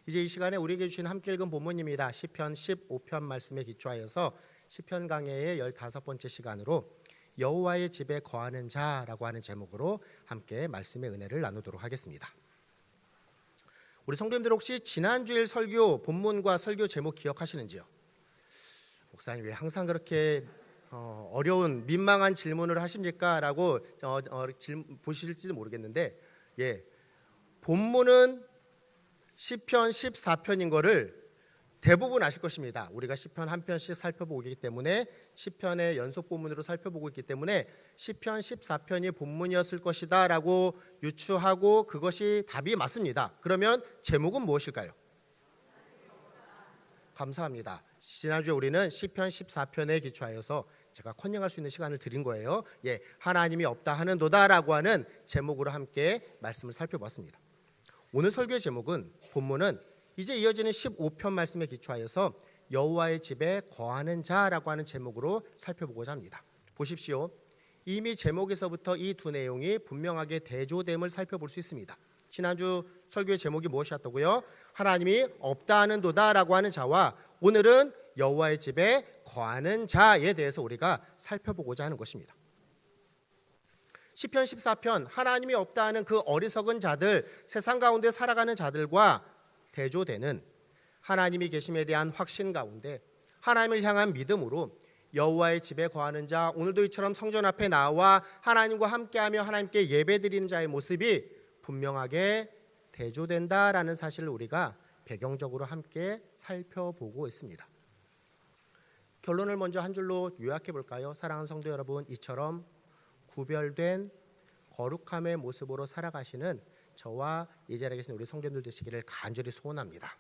이제 이 시간에 우리에게 주신 함께 읽은 본문입니다. 시편 15편 말씀에 기초하여서 시편 강해의 15번째 시간으로 여호와의 집에 거하는 자라고 하는 제목으로 함께 말씀의 은혜를 나누도록 하겠습니다. 우리 성도님들 혹시 지난주일 설교 본문과 설교 제목 기억하시는지요? 목사님 왜 항상 그렇게 어려운 민망한 질문을 하십니까? 라고 보실지도 모르겠는데 본문은 시편 14편인 거를 대부분 아실 것입니다. 우리가 시편 한 편씩 살펴보고 있기 때문에 시편의 연속 본문으로 살펴보고 있기 때문에 시편 14편이 본문이었을 것이다 라고 유추하고 그것이 답이 맞습니다. 그러면 제목은 무엇일까요? 감사합니다. 지난주에 우리는 시편 14편에 기초하여서 제가 컨닝할 수 있는 시간을 드린 거예요. 하나님이 없다 하는도다 라고 하는 제목으로 함께 말씀을 살펴봤습니다. 오늘 설교의 제목은 본문은 이제 이어지는 15편 말씀에 기초하여서 여호와의 집에 거하는 자라고 하는 제목으로 살펴보고자 합니다. 보십시오. 이미 제목에서부터 이 두 내용이 분명하게 대조됨을 살펴볼 수 있습니다. 지난주 설교의 제목이 무엇이었다고요? 하나님이 없다 하는도다 라고 하는 자와 오늘은 여호와의 집에 거하는 자에 대해서 우리가 살펴보고자 하는 것입니다. 시편 14편 하나님이 없다 하는 그 어리석은 자들, 세상 가운데 살아가는 자들과 대조되는 하나님이 계심에 대한 확신 가운데 하나님을 향한 믿음으로 여호와의 집에 거하는 자, 오늘도 이처럼 성전 앞에 나와 하나님과 함께하며 하나님께 예배드리는 자의 모습이 분명하게 대조된다라는 사실을 우리가 배경적으로 함께 살펴보고 있습니다. 결론을 먼저 한 줄로 요약해 볼까요? 사랑하는 성도 여러분, 이처럼 구별된 거룩함의 모습으로 살아가시는 저와 이 자리에 계신 우리 성도님들 되시기를 간절히 소원합니다.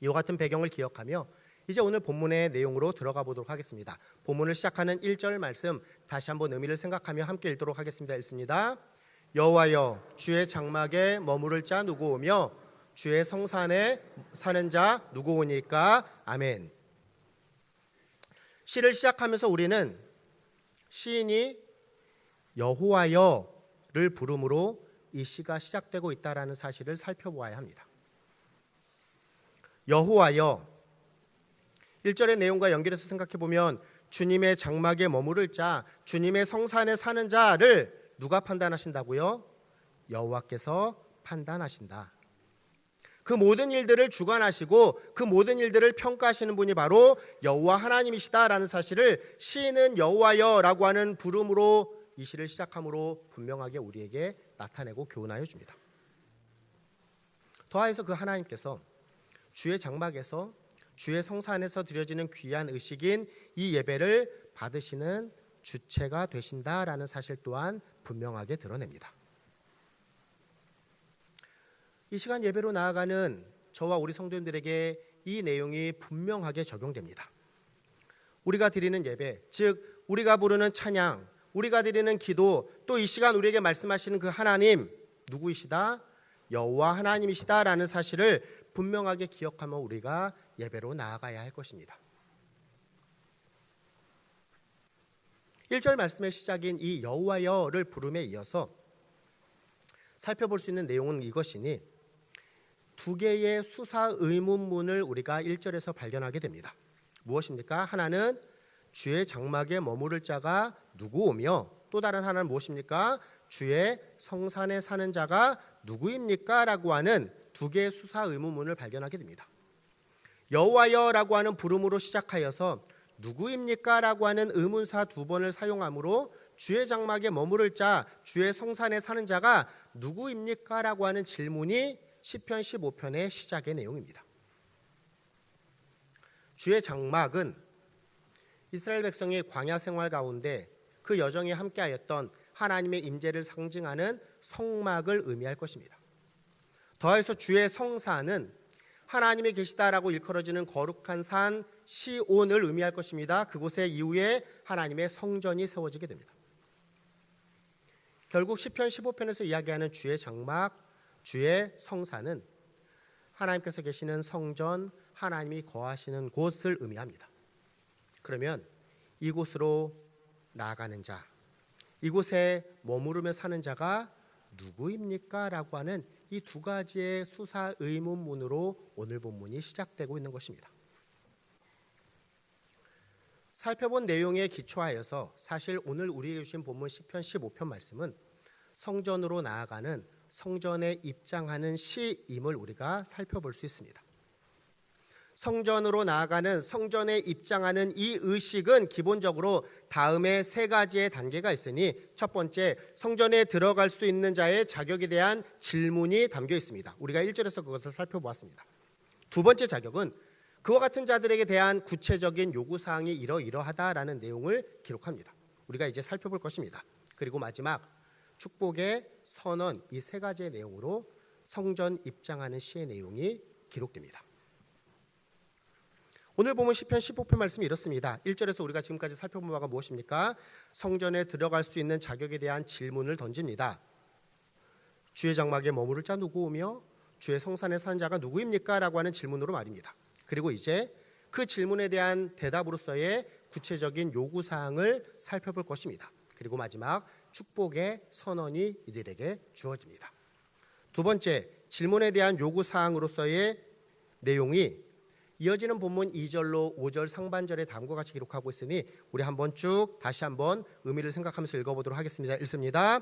이와 같은 배경을 기억하며 이제 오늘 본문의 내용으로 들어가 보도록 하겠습니다. 본문을 시작하는 1절 말씀 다시 한번 의미를 생각하며 함께 읽도록 하겠습니다. 읽습니다. 여호와여 주의 장막에 머무를 자 누구 오며 주의 성산에 사는 자 누구 오니까? 아멘. 시를 시작하면서 우리는 시인이 여호와여를 부름으로 이 시가 시작되고 있다라는 사실을 살펴보아야 합니다. 여호와여 1절의 내용과 연결해서 생각해 보면 주님의 장막에 머무를 자, 주님의 성산에 사는 자를 누가 판단하신다고요? 여호와께서 판단하신다. 그 모든 일들을 주관하시고 그 모든 일들을 평가하시는 분이 바로 여호와 하나님이시다라는 사실을 시인은 여호와여라고 하는 부름으로 이 시를 시작함으로 분명하게 우리에게 나타내고 교훈하여 줍니다. 더하여서 그 하나님께서 주의 장막에서 주의 성산에서 드려지는 귀한 의식인 이 예배를 받으시는 주체가 되신다라는 사실 또한 분명하게 드러냅니다. 이 시간 예배로 나아가는 저와 우리 성도님들에게 이 내용이 분명하게 적용됩니다. 우리가 드리는 예배, 즉 우리가 부르는 찬양, 우리가 드리는 기도, 또 이 시간 우리에게 말씀하시는 그 하나님 누구이시다? 여호와 하나님이시다라는 사실을 분명하게 기억하며 우리가 예배로 나아가야 할 것입니다. 1절 말씀의 시작인 이 여호와여를 부름에 이어서 살펴볼 수 있는 내용은 이것이니 두 개의 수사 의문문을 우리가 1절에서 발견하게 됩니다. 무엇입니까? 하나는 주의 장막에 머무를 자가 누구 오며 또 다른 하나는 무엇입니까? 주의 성산에 사는 자가 누구입니까? 라고 하는 두 개의 수사 의문문을 발견하게 됩니다. 여호와여라고 하는 부름으로 시작하여서 누구입니까? 라고 하는 의문사 두 번을 사용하므로 주의 장막에 머무를 자, 주의 성산에 사는 자가 누구입니까? 라고 하는 질문이 시편 15편의 시작의 내용입니다. 주의 장막은 이스라엘 백성이 광야 생활 가운데 그 여정에 함께하였던 하나님의 임재를 상징하는 성막을 의미할 것입니다. 더해서 주의 성산은 하나님이 계시다라고 일컬어지는 거룩한 산 시온을 의미할 것입니다. 그곳에 이후에 하나님의 성전이 세워지게 됩니다. 결국 시편 15편에서 이야기하는 주의 장막, 주의 성산은 하나님께서 계시는 성전, 하나님이 거하시는 곳을 의미합니다. 그러면 이곳으로 나아가는 자, 이곳에 머무르며 사는 자가 누구입니까? 라고 하는 이 두 가지의 수사 의문문으로 오늘 본문이 시작되고 있는 것입니다. 살펴본 내용에 기초하여서 사실 오늘 우리에게 주신 본문 시편 15편 말씀은 성전으로 나아가는 성전에 입장하는 시임을 우리가 살펴볼 수 있습니다. 성전으로 나아가는 성전에 입장하는 이 의식은 기본적으로 다음에 세 가지의 단계가 있으니 첫 번째, 성전에 들어갈 수 있는 자의 자격에 대한 질문이 담겨 있습니다. 우리가 1절에서 그것을 살펴보았습니다. 두 번째 자격은 그와 같은 자들에게 대한 구체적인 요구사항이 이러이러하다라는 내용을 기록합니다. 우리가 이제 살펴볼 것입니다. 그리고 마지막, 축복의 선언, 이 세 가지의 내용으로 성전 입장하는 시의 내용이 기록됩니다. 오늘 보면 시편 15편 말씀이 이렇습니다. 1절에서 우리가 지금까지 살펴본 바가 무엇입니까? 성전에 들어갈 수 있는 자격에 대한 질문을 던집니다. 주의 장막에 머무를 자 누구오며 주의 성산에 사는 자가 누구입니까? 라고 하는 질문으로 말입니다. 그리고 이제 그 질문에 대한 대답으로서의 구체적인 요구사항을 살펴볼 것입니다. 그리고 마지막, 축복의 선언이 이들에게 주어집니다. 두 번째, 질문에 대한 요구사항으로서의 내용이 이어지는 본문 2절로 5절 상반절에 다음과 같이 기록하고 있으니 우리 한번 쭉 다시 한번 의미를 생각하면서 읽어보도록 하겠습니다. 읽습니다.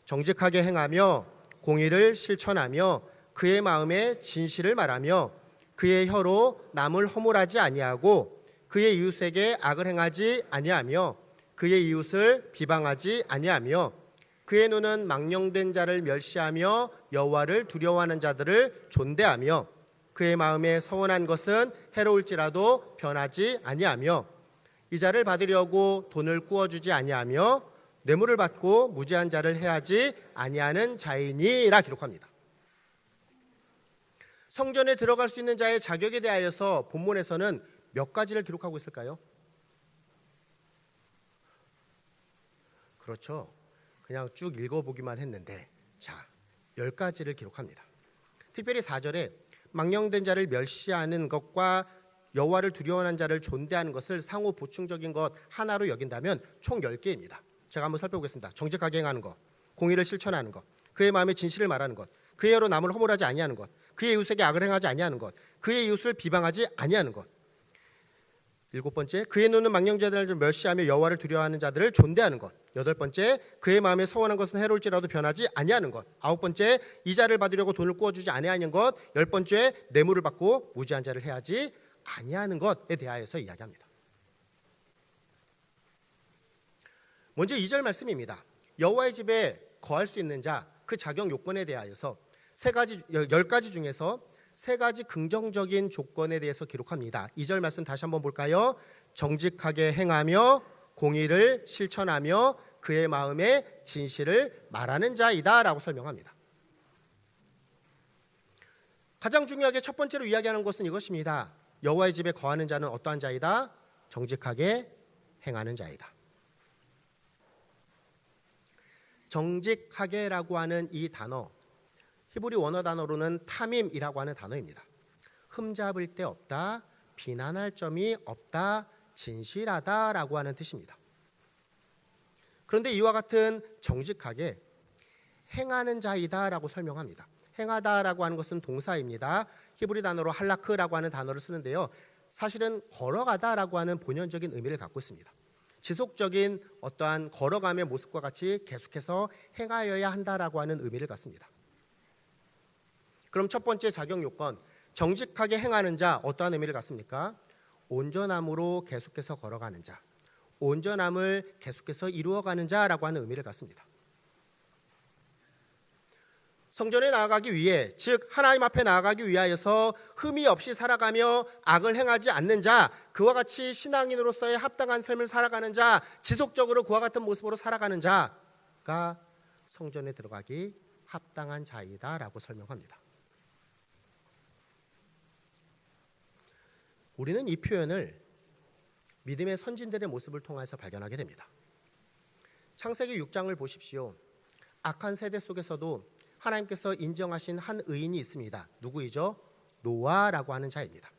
정직하게 행하며 공의를 실천하며 그의 마음에 진실을 말하며 그의 혀로 남을 허물하지 아니하고 그의 이웃에게 악을 행하지 아니하며 그의 이웃을 비방하지 아니하며 그의 눈은 망령된 자를 멸시하며 여호와를 두려워하는 자들을 존대하며 그의 마음에 서원한 것은 해로울지라도 변하지 아니하며 이자를 받으려고 돈을 꾸어주지 아니하며 뇌물을 받고 무죄한 자를 해하지 아니하는 자이니라 기록합니다. 성전에 들어갈 수 있는 자의 자격에 대하여서 본문에서는 몇 가지를 기록하고 있을까요? 그렇죠. 그냥 쭉 읽어보기만 했는데 10가지를 기록합니다. 특별히 4절에 망령된 자를 멸시하는 것과 여호와를 두려워하는 자를 존대하는 것을 상호 보충적인 것 하나로 여긴다면 총 10개입니다. 제가 한번 살펴보겠습니다. 정직하게 행하는 것, 공의를 실천하는 것, 그의 마음에 진실을 말하는 것, 그의 혀로 남을 허물하지 아니하는 것, 그의 이웃에게 악을 행하지 아니하는 것, 그의 이웃을 비방하지 아니하는 것. 7번째, 그의 눈은 망령자들을 멸시하며 여호와를 두려워하는 자들을 존대하는 것. 8번째, 그의 마음에 서원한 것은 해로울지라도 변하지 아니하는 것. 9번째, 이자를 받으려고 돈을 꾸어주지 아니하는 것. 10번째, 뇌물을 받고 무죄한 자를 해하지 아니하는 것에 대하여서 이야기합니다. 먼저 2절 말씀입니다. 여호와의 집에 거할 수 있는 자, 그 자격 요건에 대하여서 10가지 중에서 3가지 긍정적인 조건에 대해서 기록합니다. 2절 말씀 다시 한번 볼까요? 정직하게 행하며 공의를 실천하며 그의 마음에 진실을 말하는 자이다 라고 설명합니다. 가장 중요하게 첫 번째로 이야기하는 것은 이것입니다. 여호와의 집에 거하는 자는 어떠한 자이다? 정직하게 행하는 자이다. 정직하게라고 하는 이 단어, 히브리 원어 단어로는 타밈이라고 하는 단어입니다. 흠잡을 데 없다, 비난할 점이 없다, 진실하다라고 하는 뜻입니다. 그런데 이와 같은 정직하게 행하는 자이다라고 설명합니다. 행하다라고 하는 것은 동사입니다. 히브리 단어로 할라크라고 하는 단어를 쓰는데요. 사실은 걸어가다라고 하는 본연적인 의미를 갖고 있습니다. 지속적인 어떠한 걸어감의 모습과 같이 계속해서 행하여야 한다라고 하는 의미를 갖습니다. 그럼 첫 번째 자격 요건, 정직하게 행하는 자, 어떠한 의미를 갖습니까? 온전함으로 계속해서 걸어가는 자, 온전함을 계속해서 이루어가는 자라고 하는 의미를 갖습니다. 성전에 나아가기 위해, 즉 하나님 앞에 나아가기 위하여서 흠이 없이 살아가며 악을 행하지 않는 자, 그와 같이 신앙인으로서의 합당한 삶을 살아가는 자, 지속적으로 그와 같은 모습으로 살아가는 자가 성전에 들어가기 합당한 자이다라고 설명합니다. 우리는 이 표현을 믿음의 선진들의 모습을 통해서 발견하게 됩니다. 창세기 6장을 보십시오. 악한 세대 속에서도 하나님께서 인정하신 한 의인이 있습니다. 누구이죠? 노아라고 하는 자입니다.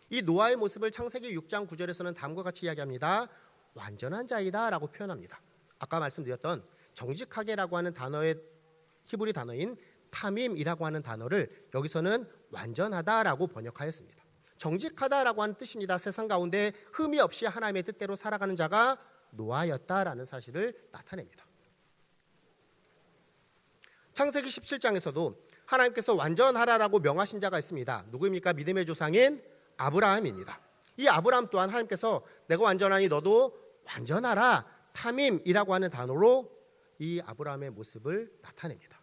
이 노아의 모습을 창세기 6장 9절에서는 다음과 같이 이야기합니다. 완전한 자이다 라고 표현합니다. 아까 말씀드렸던 정직하게라고 하는 단어의 히브리 단어인 탐임이라고 하는 단어를 여기서는 완전하다라고 번역하였습니다. 정직하다라고 하는 뜻입니다. 세상 가운데 흠이 없이 하나님의 뜻대로 살아가는 자가 노아였다라는 사실을 나타냅니다. 창세기 17장에서도 하나님께서 완전하라라고 명하신 자가 있습니다. 누구입니까? 믿음의 조상인 아브라함입니다. 이 아브라함 또한 하나님께서 내가 완전하니 너도 완전하라, 탐임이라고 하는 단어로 이 아브라함의 모습을 나타냅니다.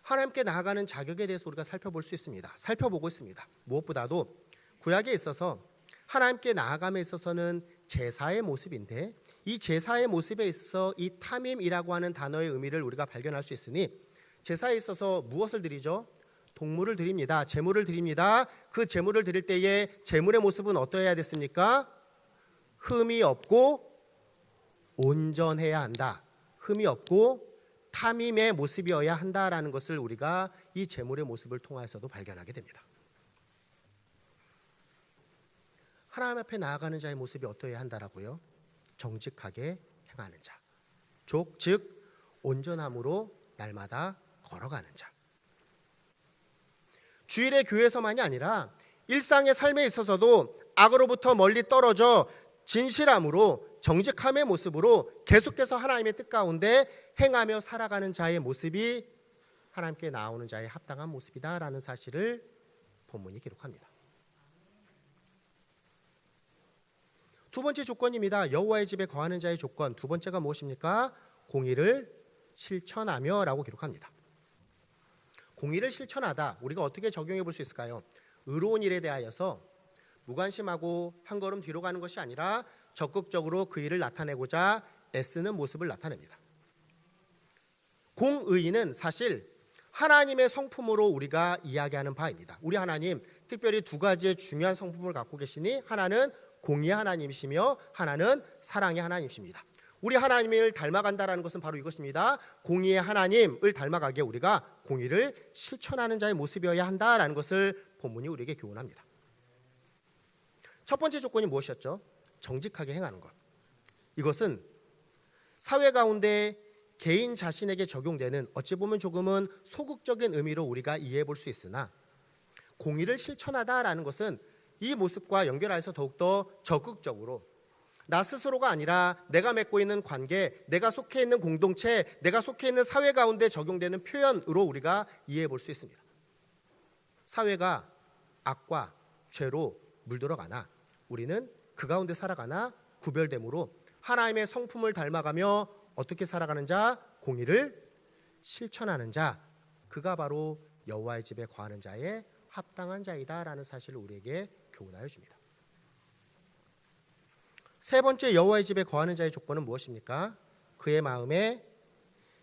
하나님께 나아가는 자격에 대해서 우리가 살펴보고 있습니다. 무엇보다도 구약에 있어서 하나님께 나아감에 있어서는 제사의 모습인데, 이 제사의 모습에 있어서 이 탐임이라고 하는 단어의 의미를 우리가 발견할 수 있으니, 제사에 있어서 무엇을 드리죠? 동물을 드립니다. 제물을 드립니다. 그 제물을 드릴 때에 제물의 모습은 어떠해야 됐습니까? 흠이 없고 온전해야 한다. 흠이 없고 탐임의 모습이어야 한다라는 것을 우리가 이 제물의 모습을 통해서도 발견하게 됩니다. 하나님 앞에 나아가는 자의 모습이 어떠해야 한다라고요? 정직하게 행하는 자, 즉 온전함으로 날마다 걸어가는 자. 주일의 교회에서만이 아니라 일상의 삶에 있어서도 악으로부터 멀리 떨어져 진실함으로 정직함의 모습으로 계속해서 하나님의 뜻 가운데 행하며 살아가는 자의 모습이 하나님께 나오는 자의 합당한 모습이다라는 사실을 본문이 기록합니다. 두 번째 조건입니다. 여호와의 집에 거하는 자의 조건. 두 번째가 무엇입니까? 공의를 실천하며 라고 기록합니다. 공의를 실천하다, 우리가 어떻게 적용해 볼 수 있을까요? 의로운 일에 대하여서 무관심하고 한 걸음 뒤로 가는 것이 아니라 적극적으로 그 일을 나타내고자 애쓰는 모습을 나타냅니다. 공의는 사실 하나님의 성품으로 우리가 이야기하는 바입니다. 우리 하나님 특별히 두 가지의 중요한 성품을 갖고 계시니, 하나는 공의의 하나님이시며 하나는 사랑의 하나님이십니다. 우리 하나님을 닮아간다라는 것은 바로 이것입니다. 공의의 하나님을 닮아가게 우리가 공의를 실천하는 자의 모습이어야 한다라는 것을 본문이 우리에게 교훈합니다. 첫 번째 조건이 무엇이었죠? 정직하게 행하는 것. 이것은 사회 가운데 개인 자신에게 적용되는, 어찌 보면 조금은 소극적인 의미로 우리가 이해해 볼 수 있으나, 공의를 실천하다라는 것은 이 모습과 연결해서 더욱더 적극적으로 나 스스로가 아니라 내가 맺고 있는 관계, 내가 속해 있는 공동체, 내가 속해 있는 사회 가운데 적용되는 표현으로 우리가 이해해 볼 수 있습니다. 사회가 악과 죄로 물들어가나 우리는 그 가운데 살아가나 구별됨으로 하나님의 성품을 닮아가며 어떻게 살아가는 자? 공의를 실천하는 자, 그가 바로 여호와의 집에 거하는 자의 합당한 자이다라는 사실을 우리에게 교훈하여 줍니다. 세 번째 여호와의 집에 거하는 자의 조건은 무엇입니까? 그의 마음에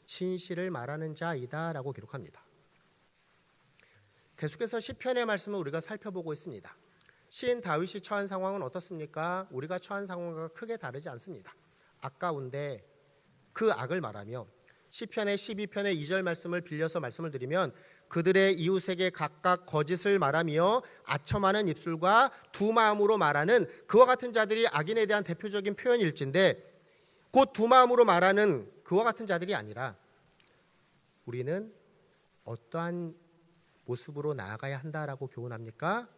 진실을 말하는 자이다라고 기록합니다. 계속해서 시편의 말씀을 우리가 살펴보고 있습니다. 시인 다윗이 처한 상황은 어떻습니까? 우리가 처한 상황과 크게 다르지 않습니다. 아까운데 그 악을 말하며, 시편의 12편의 2절 말씀을 빌려서 말씀을 드리면, 그들의 이웃에게 각각 거짓을 말하며 아첨하는 입술과 두 마음으로 말하는 그와 같은 자들이 악인에 대한 대표적인 표현일진데, 곧 두 마음으로 말하는 그와 같은 자들이 아니라 우리는 어떠한 모습으로 나아가야 한다라고 교훈합니까?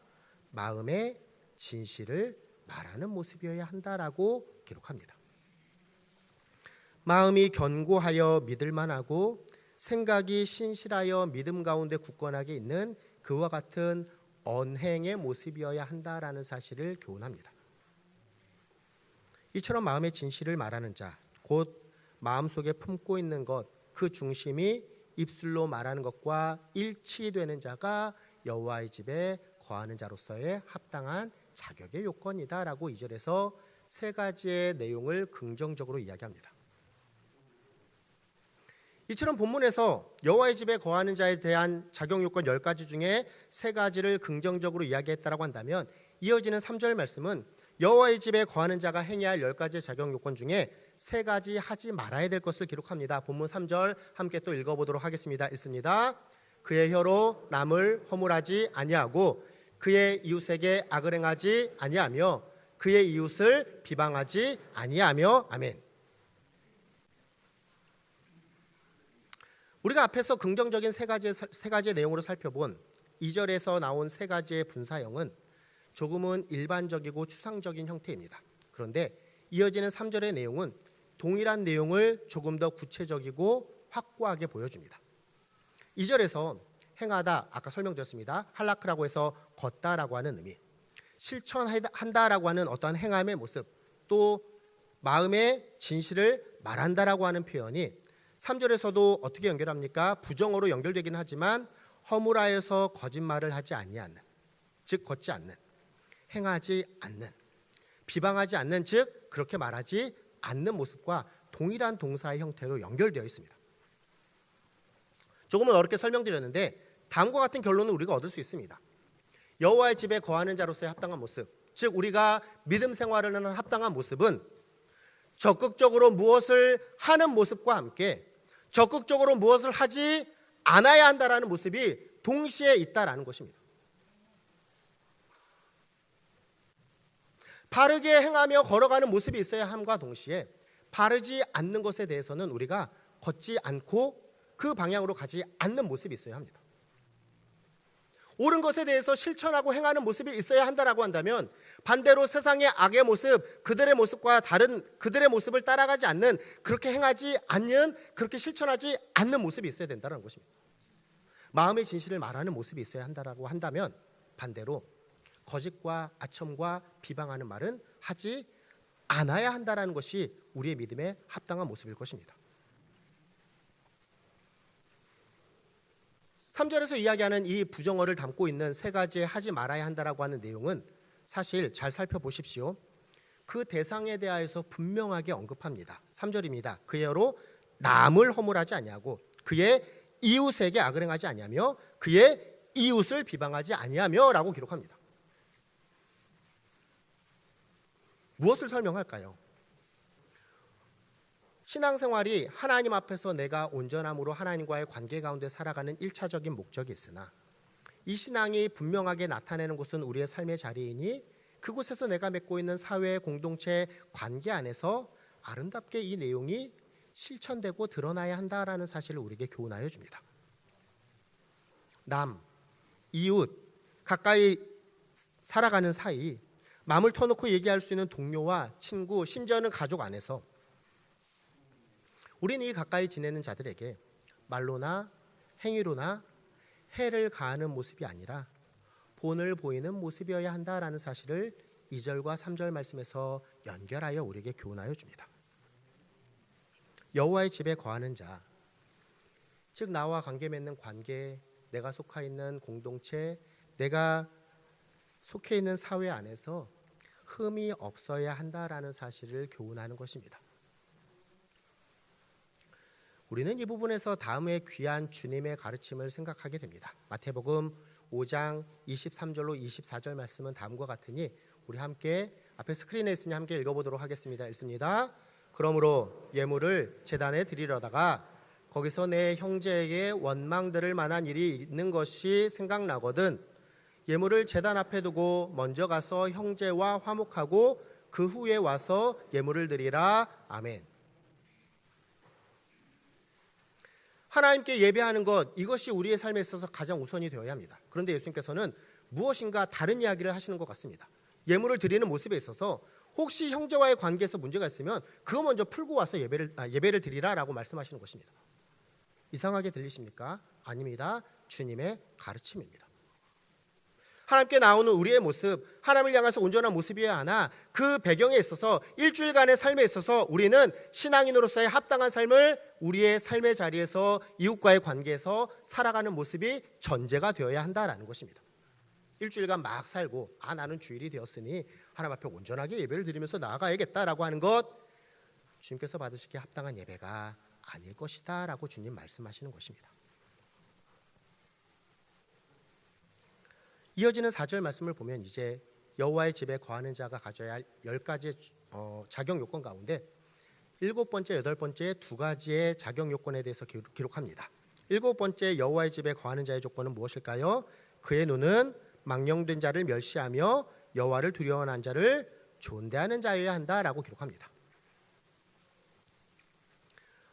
마음의 진실을 말하는 모습이어야 한다라고 기록합니다. 마음이 견고하여 믿을만하고 생각이 신실하여 믿음 가운데 굳건하게 있는 그와 같은 언행의 모습이어야 한다라는 사실을 교훈합니다. 이처럼 마음의 진실을 말하는 자, 곧 마음속에 품고 있는 것, 그 중심이 입술로 말하는 것과 일치되는 자가 여호와의 집에 거하는 자로서의 합당한 자격의 요건이다라고 2절에서 세 가지의 내용을 긍정적으로 이야기합니다. 이처럼 본문에서 여호와의 집에 거하는 자에 대한 자격 요건 10가지 중에 세 가지를 긍정적으로 이야기했다라고 한다면, 이어지는 3절 말씀은 여호와의 집에 거하는 자가 행해야 할 10가지의 자격 요건 중에 세 가지 하지 말아야 될 것을 기록합니다. 본문 3절 함께 또 읽어보도록 하겠습니다. 읽습니다. 그의 혀로 남을 허물하지 아니하고 그의 이웃에게 악을 행하지 아니하며 그의 이웃을 비방하지 아니하며. 아멘. 우리가 앞에서 긍정적인 세 가지의 내용으로 살펴본 2절에서 나온 세 가지의 분사형은 조금은 일반적이고 추상적인 형태입니다. 그런데 이어지는 3절의 내용은 동일한 내용을 조금 더 구체적이고 확고하게 보여줍니다. 2절에서 행하다, 아까 설명드렸습니다. 할라크라고 해서 걷다라고 하는 의미, 실천한다라고 하는 어떠한 행함의 모습, 또 마음의 진실을 말한다라고 하는 표현이 3절에서도 어떻게 연결합니까? 부정어로 연결되긴 하지만 허물하여서 거짓말을 하지 아니하는, 즉 걷지 않는, 행하지 않는, 비방하지 않는, 즉 그렇게 말하지 않는 모습과 동일한 동사의 형태로 연결되어 있습니다. 조금은 어렵게 설명드렸는데 다음과 같은 결론을 우리가 얻을 수 있습니다. 여호와의 집에 거하는 자로서의 합당한 모습, 즉 우리가 믿음 생활을 하는 합당한 모습은 적극적으로 무엇을 하는 모습과 함께 적극적으로 무엇을 하지 않아야 한다라는 모습이 동시에 있다라는 것입니다. 바르게 행하며 걸어가는 모습이 있어야 함과 동시에 바르지 않는 것에 대해서는 우리가 걷지 않고 그 방향으로 가지 않는 모습이 있어야 합니다. 옳은 것에 대해서 실천하고 행하는 모습이 있어야 한다라고 한다면 반대로 세상의 악의 모습, 그들의 모습과 다른 그들의 모습을 따라가지 않는, 그렇게 행하지 않는, 그렇게 실천하지 않는 모습이 있어야 된다는 것입니다. 마음의 진실을 말하는 모습이 있어야 한다라고 한다면 반대로 거짓과 아첨과 비방하는 말은 하지 않아야 한다라는 것이 우리의 믿음에 합당한 모습일 것입니다. 3절에서 이야기하는 이 부정어를 담고 있는 세 가지의 하지 말아야 한다라고 하는 내용은 사실 잘 살펴보십시오. 그 대상에 대하여서 분명하게 언급합니다. 3절입니다. 그의로 남을 허물하지 아니하고 그의 이웃에게 악을 행하지 아니하며 그의 이웃을 비방하지 아니하며 라고 기록합니다. 무엇을 설명할까요? 신앙생활이 하나님 앞에서 내가 온전함으로 하나님과의 관계 가운데 살아가는 1차적인 목적이 있으나 이 신앙이 분명하게 나타내는 곳은 우리의 삶의 자리이니 그곳에서 내가 맺고 있는 사회 공동체 관계 안에서 아름답게 이 내용이 실천되고 드러나야 한다라는 사실을 우리에게 교훈하여 줍니다. 남, 이웃, 가까이 살아가는 사이, 마음을 터놓고 얘기할 수 있는 동료와 친구, 심지어는 가족 안에서 우리는 이 가까이 지내는 자들에게 말로나 행위로나 해를 가하는 모습이 아니라 본을 보이는 모습이어야 한다라는 사실을 2절과 3절 말씀에서 연결하여 우리에게 교훈하여 줍니다. 여호와의 집에 거하는 자, 즉 나와 관계 맺는 관계, 내가 속해 있는 공동체, 내가 속해 있는 사회 안에서 흠이 없어야 한다라는 사실을 교훈하는 것입니다. 우리는 이 부분에서 다음에 귀한 주님의 가르침을 생각하게 됩니다. 마태복음 5장 23절로 24절 말씀은 다음과 같으니 우리 함께 앞에 스크린에 있으니 함께 읽어보도록 하겠습니다. 읽습니다. 그러므로 예물을 제단에 드리려다가 거기서 내 형제에게 원망 들을 만한 일이 있는 것이 생각나거든 예물을 제단 앞에 두고 먼저 가서 형제와 화목하고 그 후에 와서 예물을 드리라. 아멘. 하나님께 예배하는 것, 이것이 우리의 삶에 있어서 가장 우선이 되어야 합니다. 그런데 예수님께서는 무엇인가 다른 이야기를 하시는 것 같습니다. 예물을 드리는 모습에 있어서 혹시 형제와의 관계에서 문제가 있으면 그거 먼저 풀고 와서 예배를 드리라라고 말씀하시는 것입니다. 이상하게 들리십니까? 아닙니다. 주님의 가르침입니다. 하나님께 나오는 우리의 모습, 하나님을 향해서 온전한 모습이어야 하나 그 배경에 있어서 일주일간의 삶에 있어서 우리는 신앙인으로서의 합당한 삶을 우리의 삶의 자리에서 이웃과의 관계에서 살아가는 모습이 전제가 되어야 한다라는 것입니다. 일주일간 막 살고 나는 주일이 되었으니 하나님 앞에 온전하게 예배를 드리면서 나아가야겠다라고 하는 것, 주님께서 받으시기에 합당한 예배가 아닐 것이다 라고 주님 말씀하시는 것입니다. 이어지는 4절 말씀을 보면 이제 여호와의 집에 거하는 자가 가져야 할 10가지의 자격 요건 가운데 7번째, 8번째 2가지의 자격 요건에 대해서 기록합니다. 7번째 여호와의 집에 거하는 자의 조건은 무엇일까요? 그의 눈은 망령된 자를 멸시하며 여호와를 두려워하는 자를 존대하는 자여야 한다라고 기록합니다.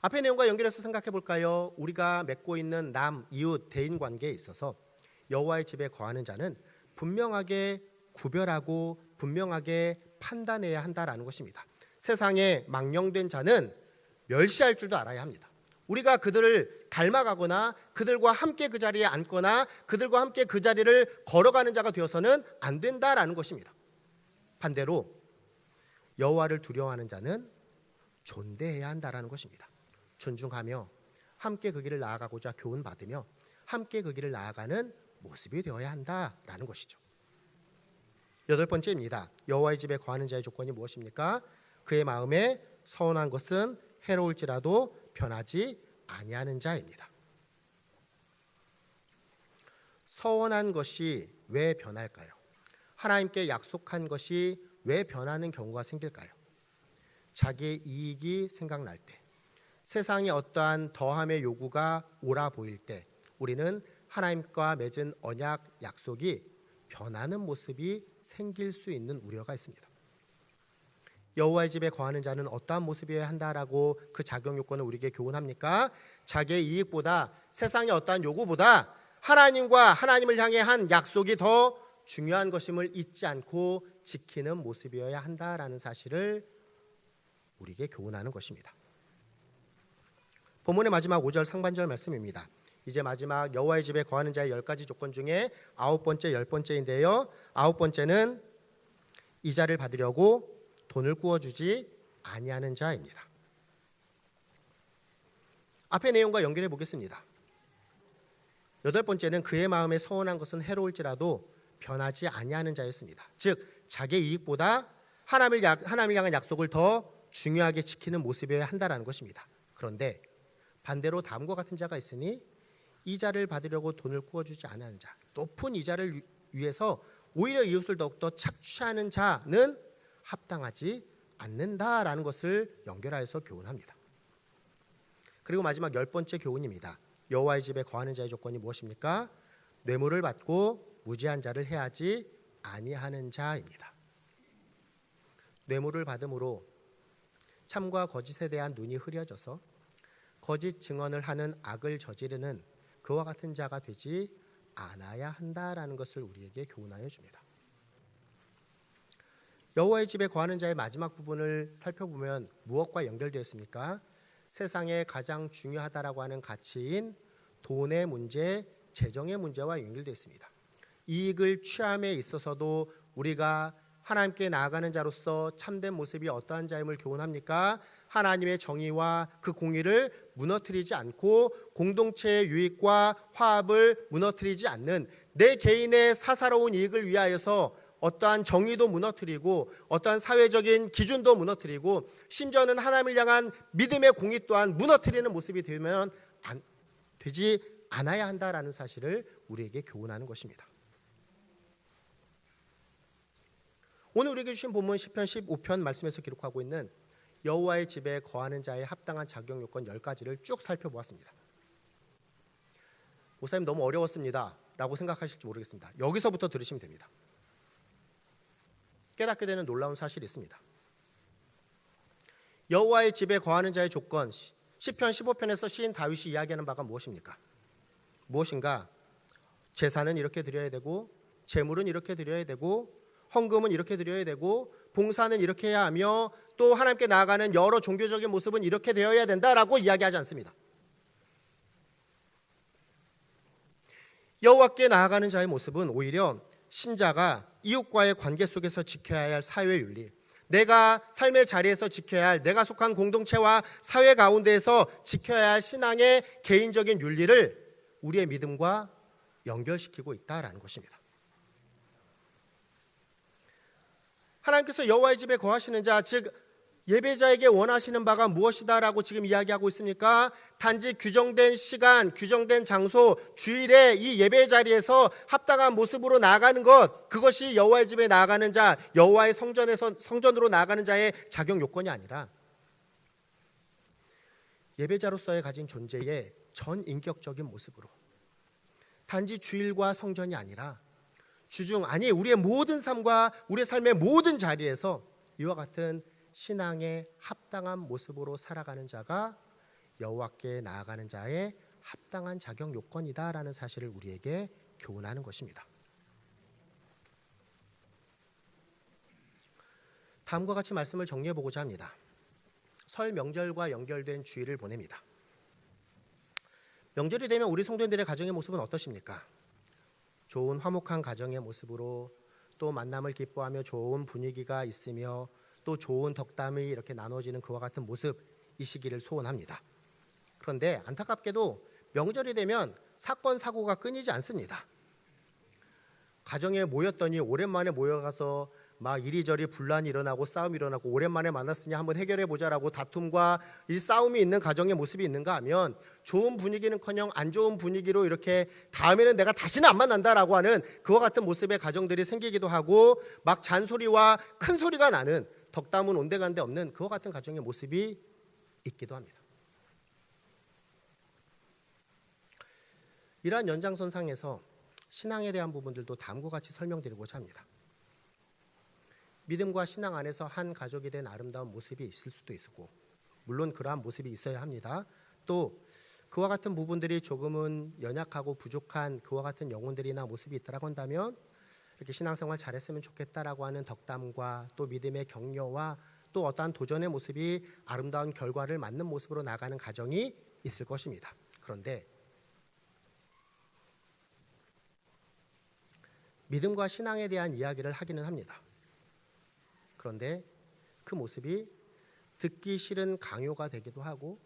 앞의 내용과 연결해서 생각해 볼까요? 우리가 맺고 있는 남, 이웃, 대인 관계에 있어서 여호와의 집에 거하는 자는 분명하게 구별하고 분명하게 판단해야 한다라는 것입니다. 세상에 망령된 자는 멸시할 줄도 알아야 합니다. 우리가 그들을 닮아가거나 그들과 함께 그 자리에 앉거나 그들과 함께 그 자리를 걸어가는 자가 되어서는 안 된다라는 것입니다. 반대로 여호와를 두려워하는 자는 존대해야 한다라는 것입니다. 존중하며 함께 그 길을 나아가고자 교훈받으며 함께 그 길을 나아가는 모습이 되어야 한다라는 것이죠. 8번째입니다. 여호와의 집에 거하는 자의 조건이 무엇입니까? 그의 마음에 서운한 것은 해로울지라도 변하지 아니하는 자입니다. 서운한 것이 왜 변할까요? 하나님께 약속한 것이 왜 변하는 경우가 생길까요? 자기의 이익이 생각날 때, 세상에 어떠한 더함의 요구가 옳아 보일 때 우리는 하나님과 맺은 언약 약속이 변하는 모습이 생길 수 있는 우려가 있습니다. 여호와의 집에 거하는 자는 어떠한 모습이어야 한다라고 그 자격 요건을 우리에게 교훈합니까? 자기의 이익보다 세상의 어떠한 요구보다 하나님을 향해 한 약속이 더 중요한 것임을 잊지 않고 지키는 모습이어야 한다라는 사실을 우리에게 교훈하는 것입니다. 본문의 마지막 5절 상반절 말씀입니다. 이제 마지막 여호와의 집에 거하는 자의 10가지 조건 중에 9번째, 10번째인데요. 9번째는 이자를 받으려고 돈을 구워주지 아니하는 자입니다. 앞의 내용과 연결해 보겠습니다. 8번째는 그의 마음에 서운한 것은 해로울지라도 변하지 아니하는 자였습니다. 즉 자기의 이익보다 하나님을 향한 약속을 더 중요하게 지키는 모습이어야 한다는 것입니다. 그런데 반대로 다음과 같은 자가 있으니 이자를 받으려고 돈을 구워주지 않는 자, 높은 이자를 위해서 오히려 이웃을 더욱더 착취하는 자는 합당하지 않는다라는 것을 연결하여서 교훈합니다. 그리고 마지막 10번째 교훈입니다. 여호와의 집에 거하는 자의 조건이 무엇입니까? 뇌물을 받고 무지한 자를 해하지 아니하는 자입니다. 뇌물을 받음으로 참과 거짓에 대한 눈이 흐려져서 거짓 증언을 하는 악을 저지르는 그와 같은 자가 되지 않아야 한다라는 것을 우리에게 교훈하여 줍니다. 여호와의 집에 거하는 자의 마지막 부분을 살펴보면 무엇과 연결되어 있습니까? 세상에 가장 중요하다라고 하는 가치인 돈의 문제, 재정의 문제와 연결되어 있습니다. 이익을 취함에 있어서도 우리가 하나님께 나아가는 자로서 참된 모습이 어떠한 자임을 교훈합니까? 하나님의 정의와 그 공의를 무너뜨리지 않고 공동체의 유익과 화합을 무너뜨리지 않는 내 개인의 사사로운 이익을 위하여서 어떠한 정의도 무너뜨리고 어떠한 사회적인 기준도 무너뜨리고 심지어는 하나님을 향한 믿음의 공의 또한 무너뜨리는 모습이 되지 않아야 한다라는 사실을 우리에게 교훈하는 것입니다. 오늘 우리에게 주신 본문 시편 15편 말씀에서 기록하고 있는 여호와의 집에 거하는 자의 합당한 자격 요건 10가지를 쭉 살펴보았습니다. 목사님 너무 어려웠습니다 라고 생각하실지 모르겠습니다. 여기서부터 들으시면 됩니다. 깨닫게 되는 놀라운 사실이 있습니다. 여호와의 집에 거하는 자의 조건, 시편 15편에서 시인 다윗이 이야기하는 바가 무엇입니까? 무엇인가? 제사는 이렇게 드려야 되고 제물은 이렇게 드려야 되고 헌금은 이렇게 드려야 되고 봉사는 이렇게 해야 하며 또 하나님께 나아가는 여러 종교적인 모습은 이렇게 되어야 된다라고 이야기하지 않습니다. 여호와께 나아가는 자의 모습은 오히려 신자가 이웃과의 관계 속에서 지켜야 할 사회윤리, 내가 삶의 자리에서 지켜야 할 내가 속한 공동체와 사회 가운데에서 지켜야 할 신앙의 개인적인 윤리를 우리의 믿음과 연결시키고 있다라는 것입니다. 하나님께서 여호와의 집에 거하시는 자, 즉 예배자에게 원하시는 바가 무엇이다라고 지금 이야기하고 있습니까? 단지 규정된 시간, 규정된 장소, 주일에 이 예배 자리에서 합당한 모습으로 나아가는 것, 그것이 여호와의 집에 나아가는 자, 여호와의 성전으로 나아가는 자의 자격 요건이 아니라 예배자로서의 가진 존재의 전 인격적인 모습으로 단지 주일과 성전이 아니라 주중, 아니 우리의 모든 삶과 우리의 삶의 모든 자리에서 이와 같은 신앙의 합당한 모습으로 살아가는 자가 여호와께 나아가는 자의 합당한 자격 요건이다라는 사실을 우리에게 교훈하는 것입니다. 다음과 같이 말씀을 정리해 보고자 합니다. 설 명절과 연결된 주일을 보냅니다. 명절이 되면 우리 성도님들의 가정의 모습은 어떠십니까? 좋은 화목한 가정의 모습으로 또 만남을 기뻐하며 좋은 분위기가 있으며 또 좋은 덕담이 이렇게 나눠지는 그와 같은 모습이시기를 소원합니다. 그런데 안타깝게도 명절이 되면 사건 사고가 끊이지 않습니다. 가정에 모였더니 오랜만에 모여가서 막 이리저리 분란이 일어나고 싸움이 일어나고 오랜만에 만났으니 한번 해결해 보자라고 다툼과 이 싸움이 있는 가정의 모습이 있는가 하면 좋은 분위기는커녕 안 좋은 분위기로 이렇게 다음에는 내가 다시는 안 만난다라고 하는 그와 같은 모습의 가정들이 생기기도 하고 막 잔소리와 큰 소리가 나는 덕담은 온데간데 없는 그와 같은 가정의 모습이 있기도 합니다. 이러한 연장선상에서 신앙에 대한 부분들도 다음과 같이 설명드리고자 합니다. 믿음과 신앙 안에서 한 가족이 된 아름다운 모습이 있을 수도 있고 물론 그러한 모습이 있어야 합니다. 또 그와 같은 부분들이 조금은 연약하고 부족한 그와 같은 영혼들이나 모습이 있다고 한다면 이렇게 신앙생활 잘했으면 좋겠다라고 하는 덕담과 또 믿음의 격려와 또 어떠한 도전의 모습이 아름다운 결과를 맞는 모습으로 나가는 가정이 있을 것입니다. 그런데 믿음과 신앙에 대한 이야기를 하기는 합니다. 그런데 그 모습이 듣기 싫은 강요가 되기도 하고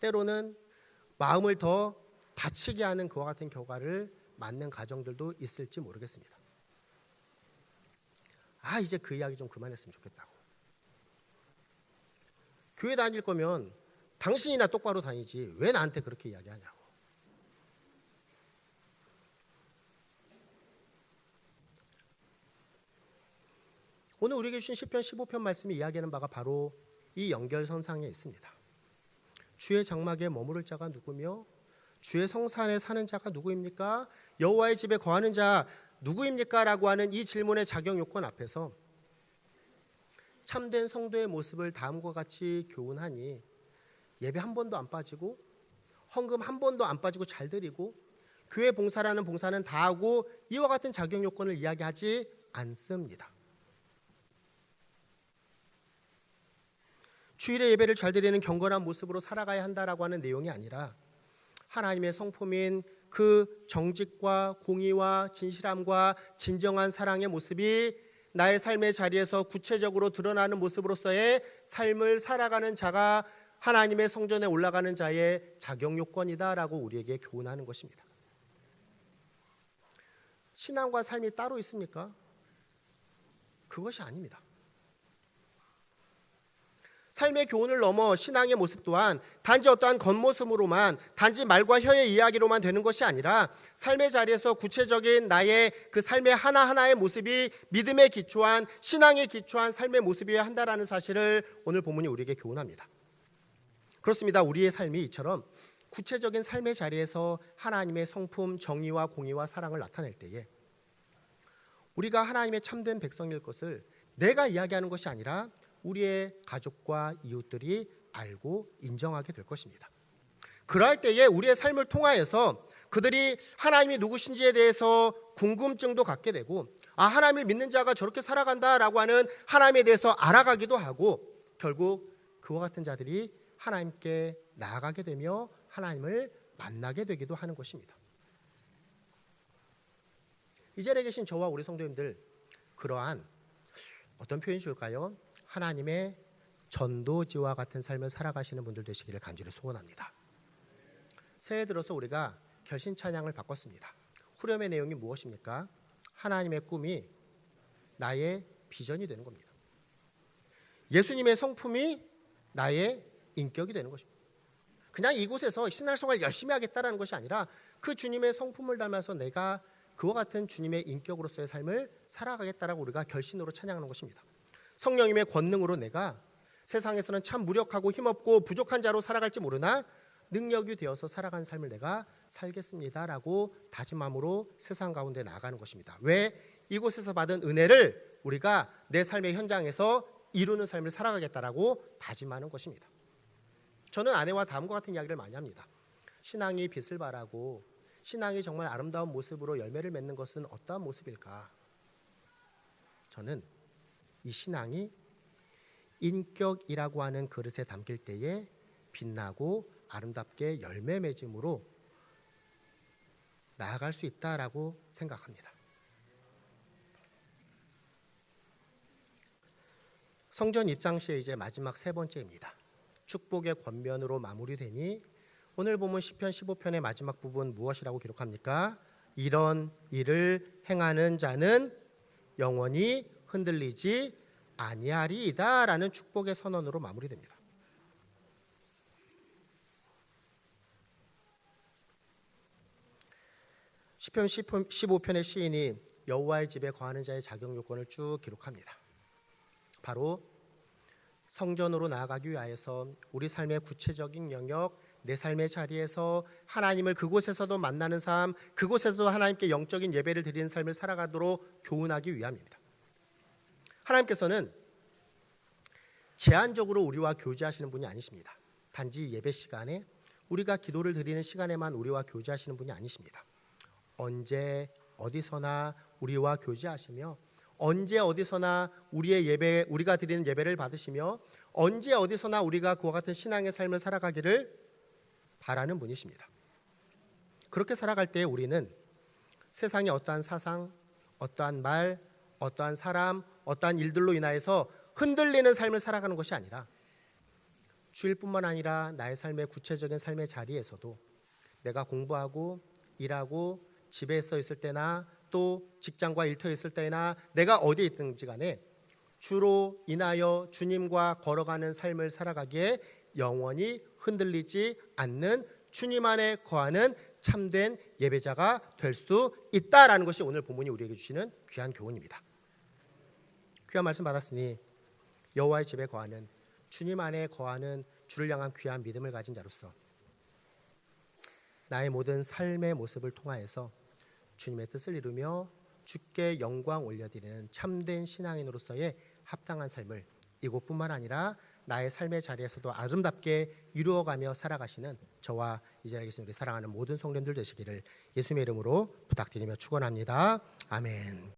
때로는 마음을 더 다치게 하는 그와 같은 결과를 맞는 가정들도 있을지 모르겠습니다. 이제 그 이야기 좀 그만했으면 좋겠다고. 교회 다닐 거면 당신이나 똑바로 다니지 왜 나한테 그렇게 이야기하냐고. 오늘 우리에게 주신 시편 15편 말씀이 이야기하는 바가 바로 이 연결선상에 있습니다. 주의 장막에 머무를 자가 누구며 주의 성산에 사는 자가 누구입니까? 여호와의 집에 거하는 자 누구입니까? 라고 하는 이 질문의 자격 요건 앞에서 참된 성도의 모습을 다음과 같이 교훈하니 예배 한 번도 안 빠지고 헌금 한 번도 안 빠지고 잘 드리고 교회 봉사라는 봉사는 다 하고 이와 같은 자격 요건을 이야기하지 않습니다. 주일에 예배를 잘 드리는 경건한 모습으로 살아가야 한다라고 하는 내용이 아니라 하나님의 성품인 그 정직과 공의와 진실함과 진정한 사랑의 모습이 나의 삶의 자리에서 구체적으로 드러나는 모습으로서의 삶을 살아가는 자가 하나님의 성전에 올라가는 자의 자격 요건이다라고 우리에게 교훈하는 것입니다. 신앙과 삶이 따로 있습니까? 그것이 아닙니다. 삶의 교훈을 넘어 신앙의 모습 또한 단지 어떠한 겉모습으로만 단지 말과 혀의 이야기로만 되는 것이 아니라 삶의 자리에서 구체적인 나의 그 삶의 하나하나의 모습이 믿음에 기초한 신앙에 기초한 삶의 모습이어야 한다라는 사실을 오늘 본문이 우리에게 교훈합니다. 그렇습니다. 우리의 삶이 이처럼 구체적인 삶의 자리에서 하나님의 성품, 정의와 공의와 사랑을 나타낼 때에 우리가 하나님의 참된 백성일 것을 내가 이야기하는 것이 아니라 우리의 가족과 이웃들이 알고 인정하게 될 것입니다. 그럴 때에 우리의 삶을 통하여서 그들이 하나님이 누구신지에 대해서 궁금증도 갖게 되고 하나님을 믿는 자가 저렇게 살아간다라고 하는 하나님에 대해서 알아가기도 하고 결국 그와 같은 자들이 하나님께 나아가게 되며 하나님을 만나게 되기도 하는 것입니다. 이 자리에 계신 저와 우리 성도님들 그러한 어떤 표현이 좋을까요? 하나님의 전도지와 같은 삶을 살아가시는 분들 되시기를 간절히 소원합니다. 새해 들어서 우리가 결심 찬양을 바꿨습니다. 후렴의 내용이 무엇입니까? 하나님의 꿈이 나의 비전이 되는 겁니다. 예수님의 성품이 나의 인격이 되는 것입니다. 그냥 이곳에서 신앙생활 열심히 하겠다라는 것이 아니라 그 주님의 성품을 닮아서 내가 그와 같은 주님의 인격으로서의 삶을 살아가겠다라고 우리가 결심으로 찬양하는 것입니다. 성령님의 권능으로 내가 세상에서는 참 무력하고 힘없고 부족한 자로 살아갈지 모르나 능력이 되어서 살아가는 삶을 내가 살겠습니다라고 다짐함으로 세상 가운데 나아가는 것입니다. 왜? 이곳에서 받은 은혜를 우리가 내 삶의 현장에서 이루는 삶을 살아가겠다라고 다짐하는 것입니다. 저는 아내와 다음과 같은 이야기를 많이 합니다. 신앙이 빛을 발하고 신앙이 정말 아름다운 모습으로 열매를 맺는 것은 어떠한 모습일까? 저는 이 신앙이 인격이라고 하는 그릇에 담길 때에 빛나고 아름답게 열매 맺음으로 나아갈 수 있다라고 생각합니다. 성전 입장 시에 이제 마지막 세 번째입니다. 축복의 권면으로 마무리되니 오늘 보면 시편 15편의 마지막 부분 무엇이라고 기록합니까? 이런 일을 행하는 자는 영원히 흔들리지 아니하리이다라는 축복의 선언으로 마무리됩니다. 시편 15편의 시인이 여호와의 집에 거하는 자의 자격 요건을 쭉 기록합니다. 바로 성전으로 나아가기 위하여서 우리 삶의 구체적인 영역, 내 삶의 자리에서 하나님을 그곳에서도 만나는 삶, 그곳에서도 하나님께 영적인 예배를 드리는 삶을 살아가도록 교훈하기 위함입니다. 하나님께서는 제한적으로 우리와 교제하시는 분이 아니십니다. 단지 예배 시간에 우리가 기도를 드리는 시간에만 우리와 교제하시는 분이 아니십니다. 언제 어디서나 우리와 교제하시며 언제 어디서나 우리가 드리는 예배를 받으시며 언제 어디서나 우리가 그와 같은 신앙의 삶을 살아가기를 바라는 분이십니다. 그렇게 살아갈 때 우리는 세상의 어떠한 사상, 어떠한 말, 어떠한 사람, 어떠한 일들로 인하여서 흔들리는 삶을 살아가는 것이 아니라 주일뿐만 아니라 나의 삶의 구체적인 삶의 자리에서도 내가 공부하고 일하고 집에 서 있을 때나 또 직장과 일터에 있을 때나 내가 어디에 있든지 간에 주로 인하여 주님과 걸어가는 삶을 살아가기에 영원히 흔들리지 않는 주님 안에 거하는 참된 예배자가 될 수 있다라는 것이 오늘 본문이 우리에게 주시는 귀한 교훈입니다. 귀한 말씀 받았으니 여호와의 집에 거하는 주님 안에 거하는 주를 향한 귀한 믿음을 가진 자로서 나의 모든 삶의 모습을 통하여서 주님의 뜻을 이루며 주께 영광 올려드리는 참된 신앙인으로서의 합당한 삶을 이곳뿐만 아니라 나의 삶의 자리에서도 아름답게 이루어가며 살아가시는 저와 이 자리에 계신 우리 사랑하는 모든 성도님들 되시기를 예수님의 이름으로 부탁드리며 축원합니다. 아멘.